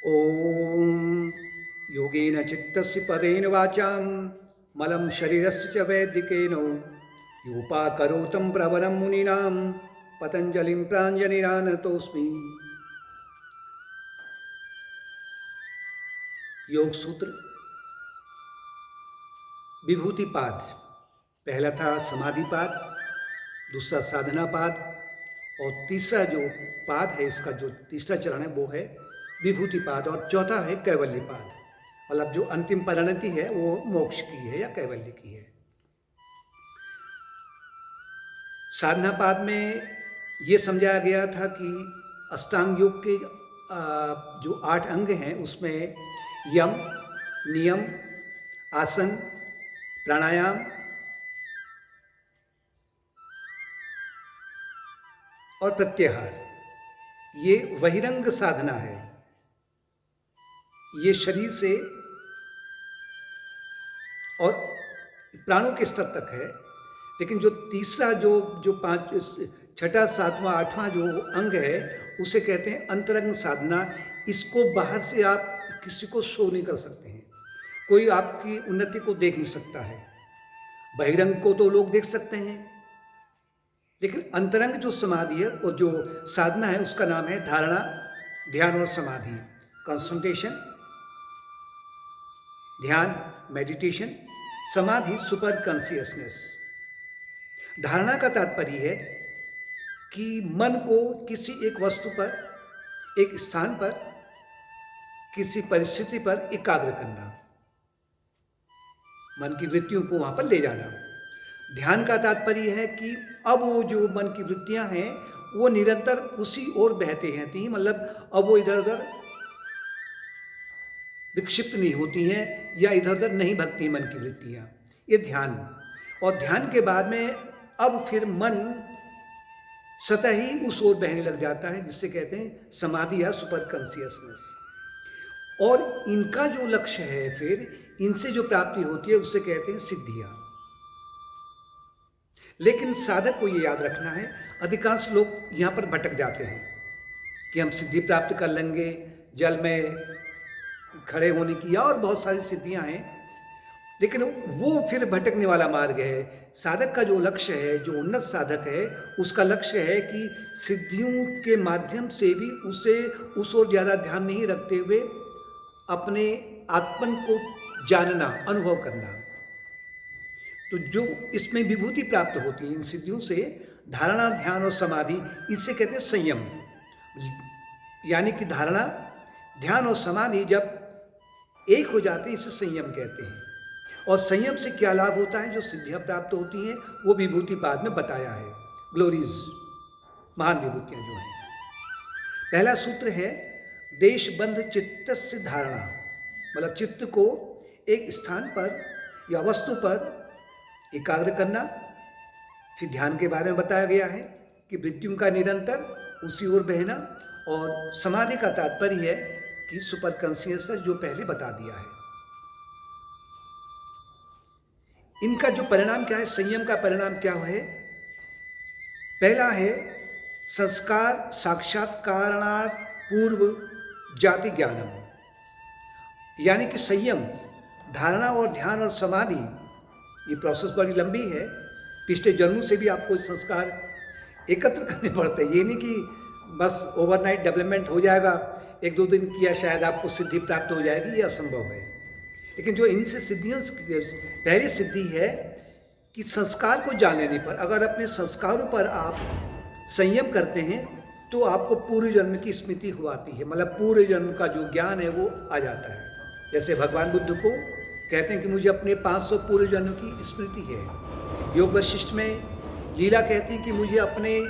ॐ योगेन चित्तस्य पदेन वाचां मलं शरीरस्य च वैदिकेन योपाकरोतं प्रवरं मुनीनां पतञ्जलिं प्राञ्जलिरानतोऽस्मि। योग सूत्र विभूति पाद। पहला था समाधि पाद, दूसरा साधना पाद और तीसरा जो पाद है, इसका जो तीसरा चरण है वो है विभूति पाद और चौथा है कैवल्य पाद। मतलब जो अंतिम परिणति है वो मोक्ष की है या कैवल्य की है। साधना पाद में ये समझाया गया था कि अष्टांग योग के जो 8 अंग हैं उसमें यम, नियम, आसन, प्राणायाम और प्रत्याहार, ये बहिरंग साधना है। ये शरीर से और प्राणों के स्तर तक है। लेकिन जो तीसरा जो पांच छठा सातवां आठवां जो अंग है उसे कहते हैं अंतरंग साधना। इसको बाहर से आप किसी को शो नहीं कर सकते हैं, कोई आपकी उन्नति को देख नहीं सकता है। बहिरंग को तो लोग देख सकते हैं, लेकिन अंतरंग जो समाधि है और जो साधना है उसका नाम है धारणा, ध्यान और समाधि। कंसंट्रेशन, ध्यान मेडिटेशन, समाधि सुपर कॉन्शियसनेस। धारणा का तात्पर्य है कि मन को किसी एक वस्तु पर, एक स्थान पर, किसी परिस्थिति पर एकाग्र करना, मन की वृत्तियों को वहां पर ले जाना। ध्यान का तात्पर्य है कि अब वो जो मन की वृत्तियां हैं वो निरंतर उसी ओर बहते रहती हैं, मतलब अब वो इधर उधर विक्षिप्त नहीं होती हैं या इधर उधर नहीं भगती मन की वृत्तियां। ये ध्यान। और ध्यान के बाद में अब फिर मन स्वतः ही उस ओर बहने लग जाता है, जिससे कहते हैं समाधि या सुपर कॉन्शियसनेस। और इनका जो लक्ष्य है, फिर इनसे जो प्राप्ति होती है उसे कहते हैं सिद्धियां। लेकिन साधक को ये याद रखना है, अधिकांश लोग यहाँ पर भटक जाते हैं कि हम सिद्धि प्राप्त कर लेंगे, जल में खड़े होने की, और बहुत सारी सिद्धियां हैं, लेकिन वो फिर भटकने वाला मार्ग है। साधक का जो लक्ष्य है, जो उन्नत साधक है, उसका लक्ष्य है कि सिद्धियों के माध्यम से भी उसे उस ओर ज़्यादा ध्यान नहीं रखते हुए अपने आत्मन को जानना, अनुभव करना। तो जो इसमें विभूति प्राप्त होती है इन सिद्धियों से, धारणा, ध्यान और समाधि, इससे कहते हैं संयम। यानी कि धारणा, ध्यान और समाधि जब एक हो जाते हैं इसे संयम कहते हैं। और संयम से क्या लाभ होता है, जो सिद्धियां प्राप्त होती हैं वो विभूति पाद में बताया है। ग्लोरीज, महान विभूतियां जो हैं। पहला सूत्र है देशबंध चित्तस्य धारणा, मतलब चित्त को एक स्थान पर या वस्तु पर एकाग्र करना। फिर ध्यान के बारे में बताया गया है कि वृत्तियों का निरंतर उसी ओर बहना। और समाधि का तात्पर्य है कि सुपर कॉन्शियसनेस, जो पहले बता दिया है। इनका जो परिणाम क्या है, संयम का परिणाम क्या है? पहला है संस्कार साक्षात्कारणात् पूर्व जाति ज्ञानम। यानी कि संयम, धारणा और ध्यान और समाधि, ये प्रोसेस बड़ी लंबी है। पिछले जन्मों से भी आपको संस्कार एकत्र करने पड़ते हैं। ये नहीं कि बस ओवरनाइट डेवलपमेंट हो जाएगा, 1-2 दिन किया शायद आपको सिद्धि प्राप्त हो जाएगी, ये असंभव है। लेकिन जो इनसे सिद्धियों, पहली सिद्धि है कि संस्कार को जान लेने पर, अगर अपने संस्कारों पर आप संयम करते हैं तो आपको पूर्व जन्म की स्मृति हुआती है, मतलब पूर्व जन्म का जो ज्ञान है वो आ जाता है। जैसे भगवान बुद्ध को कहते हैं कि मुझे अपने 500 पूर्व जन्म की स्मृति है। योग वशिष्ठ में लीला कहती है कि मुझे अपने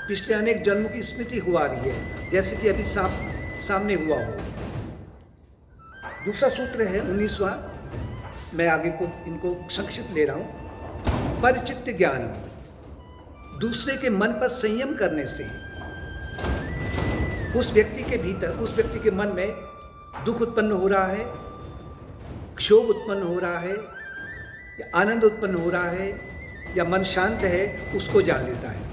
पिछले अनेक जन्मों की स्मृति हुआ रही है, जैसे कि अभी सामने हुआ हो। दूसरा सूत्र है 19वां, मैं आगे को इनको संक्षिप्त ले रहा हूँ। परिचित्त ज्ञान, दूसरे के मन पर संयम करने से उस व्यक्ति के भीतर, उस व्यक्ति के मन में दुख उत्पन्न हो रहा है, क्षोभ उत्पन्न हो रहा है, या आनंद उत्पन्न हो रहा है, या मन शांत है, उसको जान लेता है।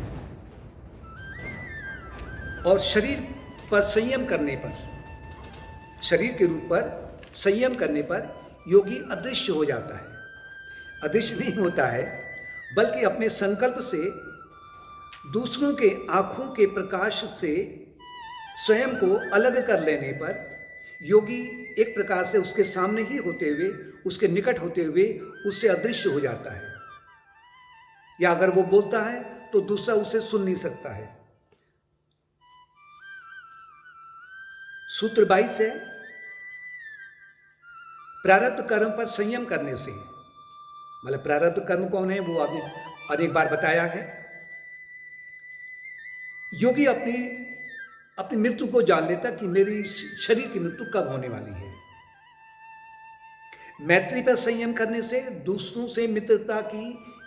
और शरीर पर संयम करने पर शरीर के रूप पर संयम करने पर योगी अदृश्य हो जाता है। अदृश्य नहीं होता है, बल्कि अपने संकल्प से दूसरों के आँखों के प्रकाश से स्वयं को अलग कर लेने पर योगी एक प्रकार से उसके सामने ही होते हुए, उसके निकट होते हुए उससे अदृश्य हो जाता है। या अगर वो बोलता है तो दूसरा उसे सुन नहीं सकता है। सूत्र 22 है, प्रारब्ध कर्म पर संयम करने से, मतलब प्रारब्ध कर्म कौन है वो आपने अनेक बार बताया है। योगी अपनी अपनी मृत्यु को जान लेता कि मेरी शरीर की मृत्यु कब होने वाली है। मैत्री पर संयम करने से दूसरों से मित्रता की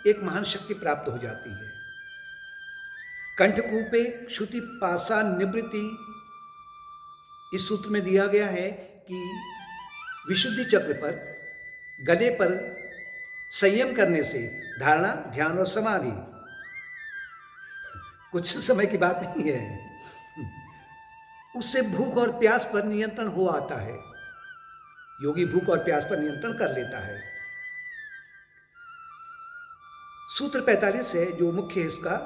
एक महान शक्ति प्राप्त हो जाती है। कंठकूपे क्षुति पासा निवृत्ति, इस सूत्र में दिया गया है कि विशुद्धि चक्र पर, गले पर संयम करने से धारणा, ध्यान और समाधि, कुछ समय की बात नहीं है, उससे भूख और प्यास पर नियंत्रण हो आता है। योगी भूख और प्यास पर नियंत्रण कर लेता है। सूत्र 45 है जो मुख्य है इसका,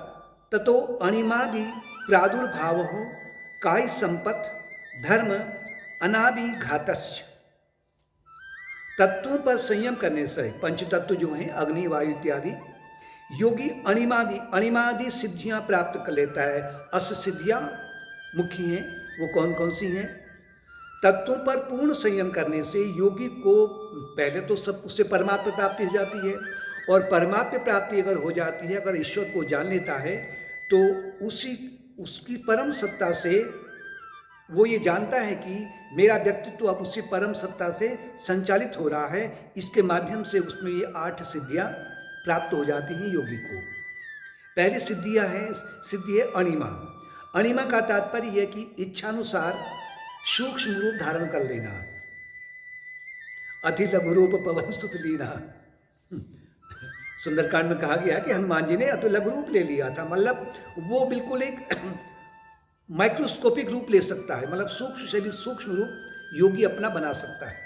ततो अणिमादि प्रादुर्भाव हो काय संपत धर्म अनाभिघातस्य। तत्वों पर संयम करने से, पंच तत्व जो हैं अग्नि, वायु इत्यादि, योगी अणिमादि सिद्धियां प्राप्त कर लेता है। अष्ट सिद्धियां मुख्य हैं, वो कौन कौन सी हैं? तत्वों पर पूर्ण संयम करने से योगी को पहले तो सब उससे परमात्मा प्राप्ति हो जाती है, और परमात्मा प्राप्ति अगर हो जाती है, अगर ईश्वर को जान लेता है, तो उसकी परम सत्ता से वो ये जानता है कि मेरा व्यक्तित्व अब उसी परम सत्ता से संचालित हो रहा है। इसके माध्यम से उसमें ये 8 सिद्धियां प्राप्त हो जाती हैं योगी को। पहली सिद्धि है अणिमा। अणिमा का तात्पर्य है कि इच्छानुसार सूक्ष्म रूप धारण कर लेना। अति लघु रूप पवन सुत लीना, सुंदरकांड में कहा गया कि हनुमान जी ने अति लघु रूप ले लिया था, मतलब वो बिल्कुल एक माइक्रोस्कोपिक रूप ले सकता है, मतलब सूक्ष्म शरीर, सूक्ष्म रूप योगी अपना बना सकता है।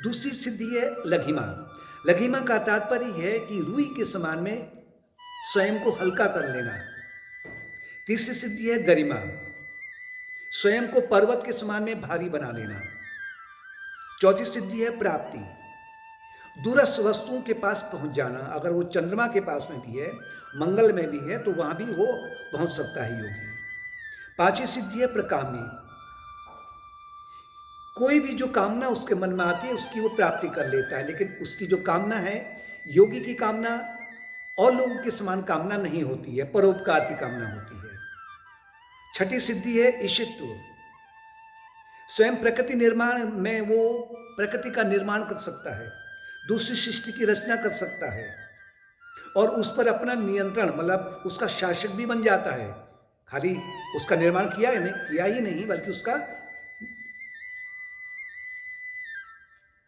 दूसरी सिद्धि है लघिमा। लघिमा का तात्पर्य है कि रुई के समान में स्वयं को हल्का कर लेना। तीसरी सिद्धि है गरिमा, स्वयं को पर्वत के समान में भारी बना लेना। चौथी सिद्धि है प्राप्ति, दूरस्थ वस्तुओं के पास पहुंच जाना। अगर वो चंद्रमा के पास में भी है, मंगल में भी है, तो वहां भी वो पहुंच सकता है योगी। पांचवी सिद्धि है प्रकाम्य, कोई भी जो कामना उसके मन में आती है उसकी वो प्राप्ति कर लेता है। लेकिन उसकी जो कामना है, योगी की कामना और लोगों के समान कामना नहीं होती है, परोपकार की कामना होती है। छठी सिद्धि है ईशित्व, स्वयं प्रकृति निर्माण में वो प्रकृति का निर्माण कर सकता है, दूसरी सृष्टि की रचना कर सकता है, और उस पर अपना नियंत्रण, मतलब उसका शासक भी बन जाता है। खाली उसका निर्माण किया ही नहीं, बल्कि उसका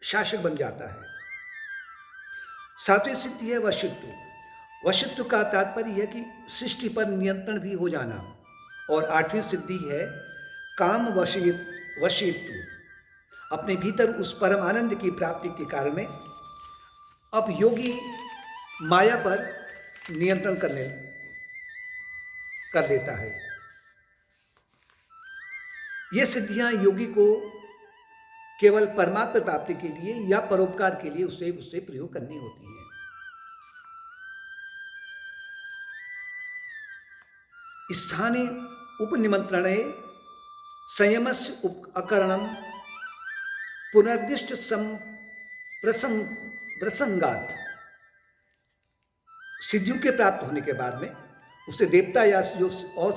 शासक बन जाता है। सातवीं सिद्धि है वशित्व। वशित्व का तात्पर्य है कि सृष्टि पर नियंत्रण भी हो जाना। और आठवीं सिद्धि है काम वशित्व, अपने भीतर उस परम आनंद की प्राप्ति के कारण में अब योगी माया पर नियंत्रण कर लेता है। ये सिद्धियां योगी को केवल परमात्मा प्राप्ति के लिए या परोपकार के लिए उससे प्रयोग करनी होती है। स्थाने उपनिमंत्रणे संयमस्य अकरणम पुनर्दिष्ट प्रसंगात, सिद्धियों के प्राप्त होने के बाद में उसे देवता या जो और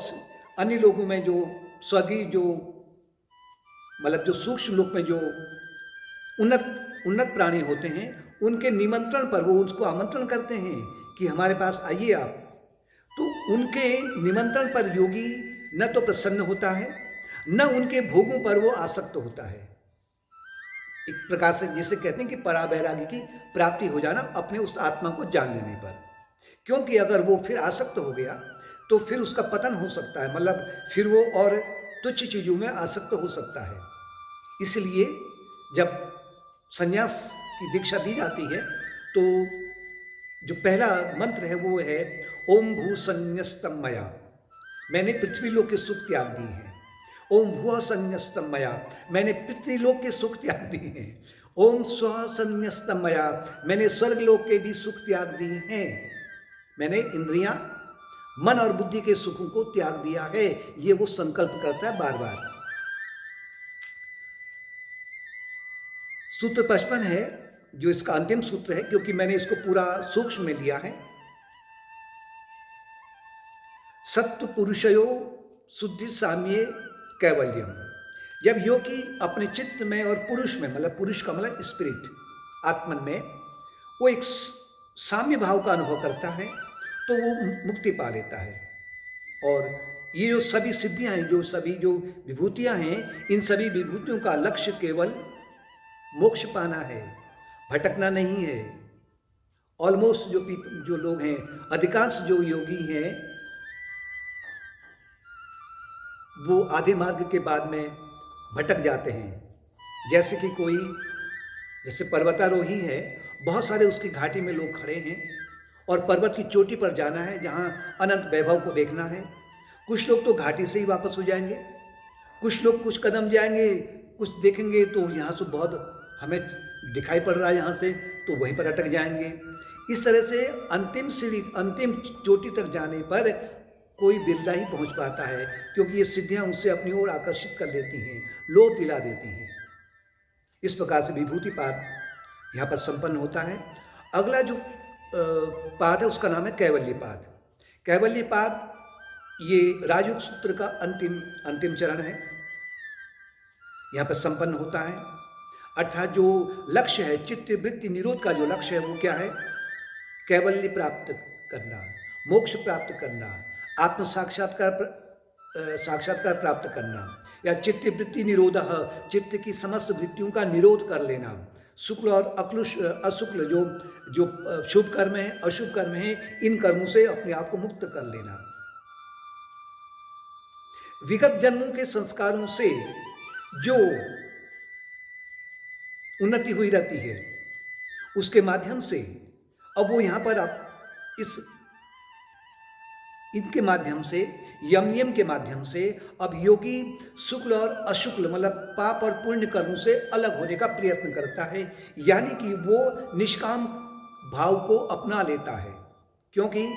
अन्य लोगों में जो स्वर्गीय, जो मतलब जो सूक्ष्म लोक में जो उन्नत प्राणी होते हैं, उनके निमंत्रण पर वो उसको आमंत्रण करते हैं कि हमारे पास आइए आप। तो उनके निमंत्रण पर योगी न तो प्रसन्न होता है, न उनके भोगों पर वो आसक्त होता है। एक प्रकार से जिसे कहते हैं कि परावैरागी की प्राप्ति हो जाना अपने उस आत्मा को जान लेने पर। क्योंकि अगर वो फिर आसक्त हो गया तो फिर उसका पतन हो सकता है, मतलब फिर वो और तुच्छ चीजों में आसक्त हो सकता है। इसलिए जब संन्यास की दीक्षा दी जाती है तो जो पहला मंत्र है वो है ओम भू संन्यस्तम मया, मैंने पृथ्वीलोक के सुख त्याग दिए हैं। ओम भुव संन्यस्तम मया, मैंने पितृलोक के सुख त्याग दिए हैं। ओम स्व संन्यस्तम मया, मैंने स्वर्गलोक के भी सुख त्याग दिए हैं। मैंने इंद्रियां, मन और बुद्धि के सुखों को त्याग दिया है। ये वो संकल्प करता है बार बार। सूत्र 55 है जो इसका अंतिम सूत्र है, क्योंकि मैंने इसको पूरा सूक्ष्म में लिया है। सत्व पुरुषयो शुद्धि साम्ये कैवल्यम। जब योगी अपने चित्त में और पुरुष में, मतलब पुरुष का मतलब स्पिरिट, आत्मन में वो एक साम्य भाव का अनुभव करता है तो वो मुक्ति पा लेता है। और ये जो सभी सिद्धियां हैं, जो सभी जो विभूतियां हैं, इन सभी विभूतियों का लक्ष्य केवल मोक्ष पाना है, भटकना नहीं है। ऑलमोस्ट जो लोग हैं, अधिकांश जो योगी हैं, वो आधे मार्ग के बाद में भटक जाते हैं। जैसे कि कोई, जैसे पर्वतारोही है, बहुत सारे उसकी घाटी में लोग खड़े हैं और पर्वत की चोटी पर जाना है जहाँ अनंत वैभव को देखना है। कुछ लोग तो घाटी से ही वापस हो जाएंगे, कुछ लोग कुछ कदम जाएंगे, कुछ देखेंगे तो यहाँ से बहुत हमें दिखाई पड़ रहा है यहाँ से, तो वहीं पर अटक जाएंगे। इस तरह से अंतिम सीढ़ी, अंतिम चोटी तक जाने पर कोई बिरला ही पहुँच पाता है, क्योंकि ये सिद्धियाँ उससे अपनी ओर आकर्षित कर लेती हैं, लोभ दिला देती हैं। इस प्रकार से विभूतिपाद यहाँ पर संपन्न होता है। अगला जो पाद है उसका नाम है कैवल्यपाद। कैवल्यपाद ये राजयोग सूत्र का अंतिम चरण है, यहाँ पर संपन्न होता है। अर्थात जो लक्ष्य है, चित्त वृत्ति निरोध का जो लक्ष्य है वो क्या है? कैवल्य प्राप्त करना, मोक्ष प्राप्त करना, आत्म साक्षात्कार प्राप्त करना, या चित्त वृत्ति निरोध, चित्त की समस्त वृत्तियों का निरोध कर लेना। शुक्ल और अशुक्ल जो शुभ कर्म है, अशुभ कर्म है, इन कर्मों से अपने आप को मुक्त कर लेना। विगत जन्मों के संस्कारों से जो उन्नति हुई रहती है उसके माध्यम से अब वो यहाँ पर आप इनके माध्यम से, यम नियम के माध्यम से अब योगी शुक्ल और अशुक्ल मतलब पाप और पुण्य कर्मों से अलग होने का प्रयत्न करता है, यानी कि वो निष्काम भाव को अपना लेता है। क्योंकि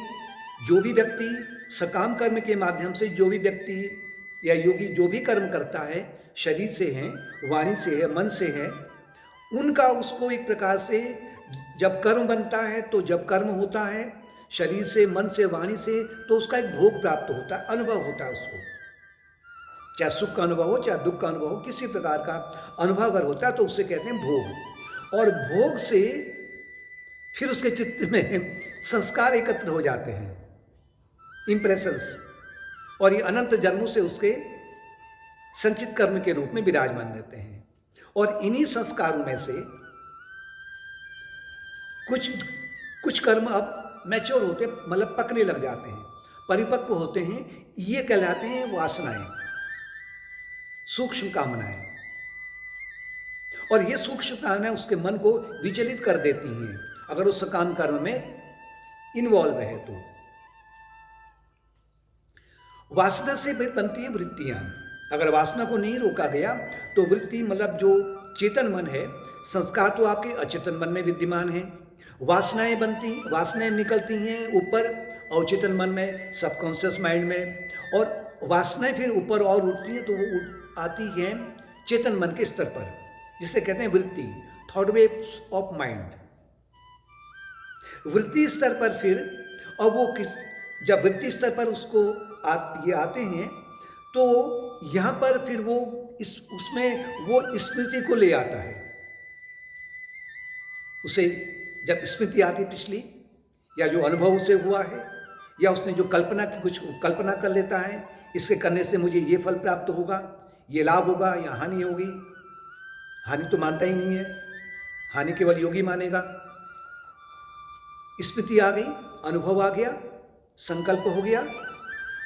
जो भी व्यक्ति सकाम कर्म के माध्यम से, जो भी व्यक्ति या योगी जो भी कर्म करता है, शरीर से है, वाणी से है, मन से है, उनका उसको एक प्रकार से जब कर्म बनता है, तो जब कर्म होता है शरीर से, मन से, वाणी से, तो उसका एक भोग प्राप्त होता है, अनुभव होता है उसको। चाहे सुख का अनुभव हो, चाहे दुख का अनुभव हो, किसी प्रकार का अनुभव अगर होता है तो उससे कहते हैं भोग। और भोग से फिर उसके चित्त में संस्कार एकत्र हो जाते हैं, इंप्रेशंस, और ये अनंत जन्मों से उसके संचित कर्म के रूप में विराजमान रहते हैं। और इन्हीं संस्कारों में से कुछ कर्म अब मैच्योर होते, मतलब पकने लग जाते हैं, परिपक्व होते हैं। ये कहलाते हैं वासनाएं, सूक्ष्म कामनाएं। और ये सूक्ष्म कामनाएं उसके मन को विचलित कर देती हैं अगर उस सकाम कर्म में इन्वॉल्व है तो। वासना से बनती है वृत्तियां। अगर वासना को नहीं रोका गया तो वृत्ति, मतलब जो चेतन मन है, संस्कार तो आपके अचेतन मन में विद्यमान है। वासनाएं निकलती हैं ऊपर अवचेतन मन में, सबकॉन्शियस माइंड में, और वासनाएं फिर ऊपर और उठती हैं तो वो आती हैं चेतन मन के स्तर पर, जिसे कहते हैं वृत्ति, थॉट वेव्स ऑफ माइंड। वृत्ति स्तर पर फिर अब वो जब वृत्ति स्तर पर उसको ये आते हैं तो यहाँ पर फिर वो उसमें वो स्मृति को ले आता है। उसे जब स्मृति आती पिछली, या जो अनुभव उसे हुआ है, या उसने जो कुछ कल्पना कर लेता है, इसके करने से मुझे ये फल प्राप्त होगा, ये लाभ होगा या हानि होगी। हानि तो मानता ही नहीं है, हानि केवल योगी मानेगा। स्मृति आ गई, अनुभव आ गया, संकल्प हो गया।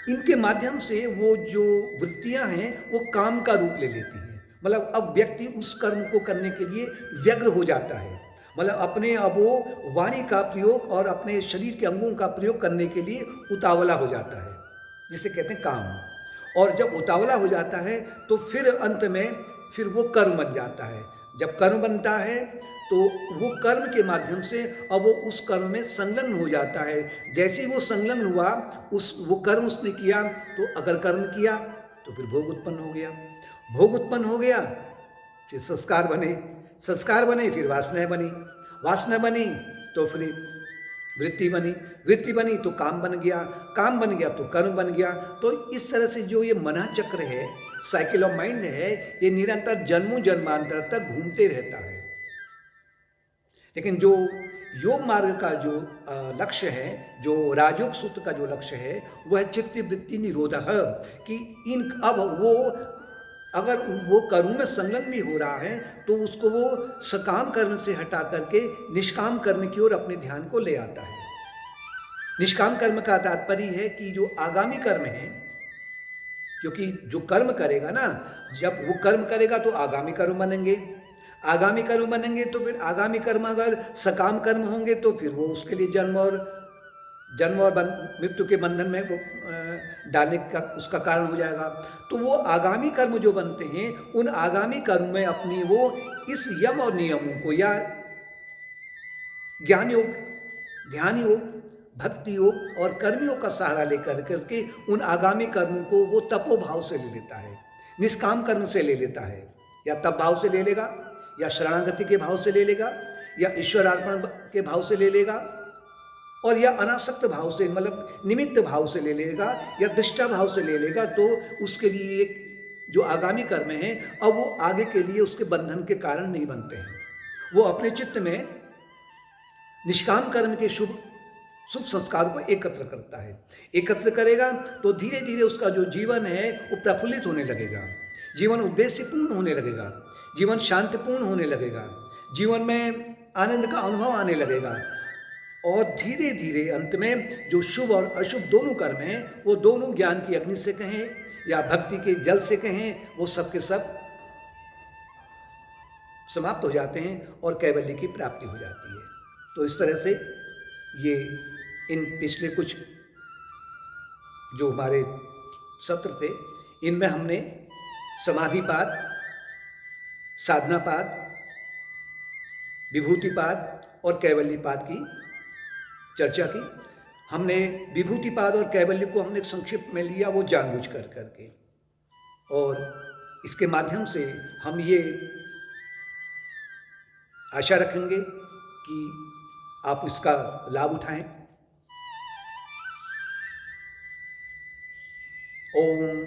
इनके माध्यम से वो जो वृत्तियां हैं वो काम का रूप ले लेती हैं, मतलब अब व्यक्ति उस कर्म को करने के लिए व्यग्र हो जाता है। मतलब अपने अब वो वाणी का प्रयोग और अपने शरीर के अंगों का प्रयोग करने के लिए उतावला हो जाता है, जिसे कहते हैं काम। और जब उतावला हो जाता है तो फिर अंत में फिर वो कर्म बन जाता है। जब कर्म बनता है तो वो कर्म के माध्यम से अब वो उस कर्म में संलग्न हो जाता है। जैसे ही वो संलग्न हुआ, उस वो कर्म उसने किया, तो अगर कर्म किया तो फिर भोग उत्पन्न हो गया, भोग उत्पन्न हो गया, फिर संस्कार बने, संस्कार बने फिर वासनाएं बनी, वासना बनी तो फिर वृत्ति बनी, वृत्ति बनी तो काम बन गया, काम बन गया तो कर्म बन गया। तो इस तरह से जो ये मना चक्र है, साइकिल ऑफ माइंड है, ये निरंतर जन्मों जन्मांतर तक घूमते रहता है। लेकिन जो योग मार्ग का जो लक्ष्य है, जो राजयोग सूत्र का जो लक्ष्य है, वह चित्त वृत्ति निरोधः, कि इन अब वो अगर वो कर्म में संलग्न भी हो रहा है तो उसको वो सकाम कर्म से हटा करके निष्काम कर्म की ओर अपने ध्यान को ले आता है। निष्काम कर्म का तात्पर्य है कि जो आगामी कर्म है, क्योंकि जो कर्म करेगा ना, जब वो कर्म करेगा तो आगामी कर्म बनेंगे, आगामी कर्म बनेंगे तो फिर आगामी कर्म अगर सकाम कर्म होंगे तो फिर वो उसके लिए जन्म और मृत्यु के बंधन में वो डालने का उसका कारण हो जाएगा। तो वो आगामी कर्म जो बनते हैं, उन आगामी कर्म में अपनी वो इस यम और नियमों को या ज्ञान योग, ध्यान योग, भक्ति योग और कर्मियों का सहारा लेकर करके उन आगामी कर्मों को वो तपोभाव से ले लेता है, निष्काम कर्म से ले लेता है, या तप भाव से ले लेगा, या शरणागति के भाव से ले लेगा, या ईश्वरार्पण के भाव से ले लेगा, और या अनासक्त भाव से मतलब निमित्त भाव से ले लेगा, या दृष्टा भाव से ले लेगा। तो उसके लिए एक जो आगामी कर्म है, अब वो आगे के लिए उसके बंधन के कारण नहीं बनते हैं। वो अपने चित्त में निष्काम कर्म के शुभ संस्कार को एकत्र करता है। एकत्र करेगा तो धीरे धीरे उसका जो जीवन है वो प्रफुल्लित होने लगेगा, जीवन उद्देश्यपूर्ण होने लगेगा, जीवन शांतिपूर्ण होने लगेगा, जीवन में आनंद का अनुभव आने लगेगा। और धीरे धीरे अंत में जो शुभ और अशुभ दोनों कर्म हैं, वो दोनों ज्ञान की अग्नि से कहें या भक्ति के जल से कहें, वो सब के सब समाप्त हो जाते हैं और कैवल्य की प्राप्ति हो जाती है। तो इस तरह से ये इन पिछले कुछ जो हमारे सत्र थे, इनमें हमने समाधिपाद, साधनापाद, विभूतिपाद और कैवल्यपाद की चर्चा की। हमने विभूतिपाद और कैवल्य को हमने संक्षिप्त में लिया, वो जानबूझ कर करके, और इसके माध्यम से हम ये आशा रखेंगे कि आप इसका लाभ उठाएं। ओम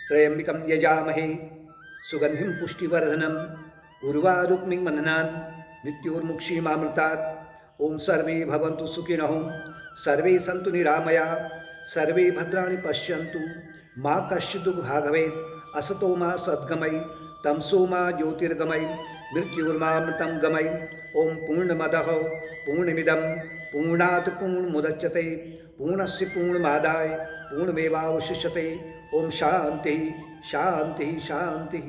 त्र्यंबकं यजामहे सुगंधिं पुष्टिवर्धनम् उर्वारुक्मिं बन्धनान् मृत्योर्मुक्षीमामृतात्। ओम सर्वे भवन्तु सुखिनः, सर्वे सन्तु निरामया, सर्वे भद्राणि पश्यन्तु, मा कश्चित् दुःखभाग् भवेत्। असतो मा सद्गमय, तमसो मा ज्योतिर्गमय, मृत्युर्मामृतं गमय। ओम पूर्णमदः पूर्णमिदं पूर्णात् पूर्णमुदच्यते, पूर्णस्य पूर्णमादाय पूर्णमेवावशिष्यते। ओम शांति शांति शांति।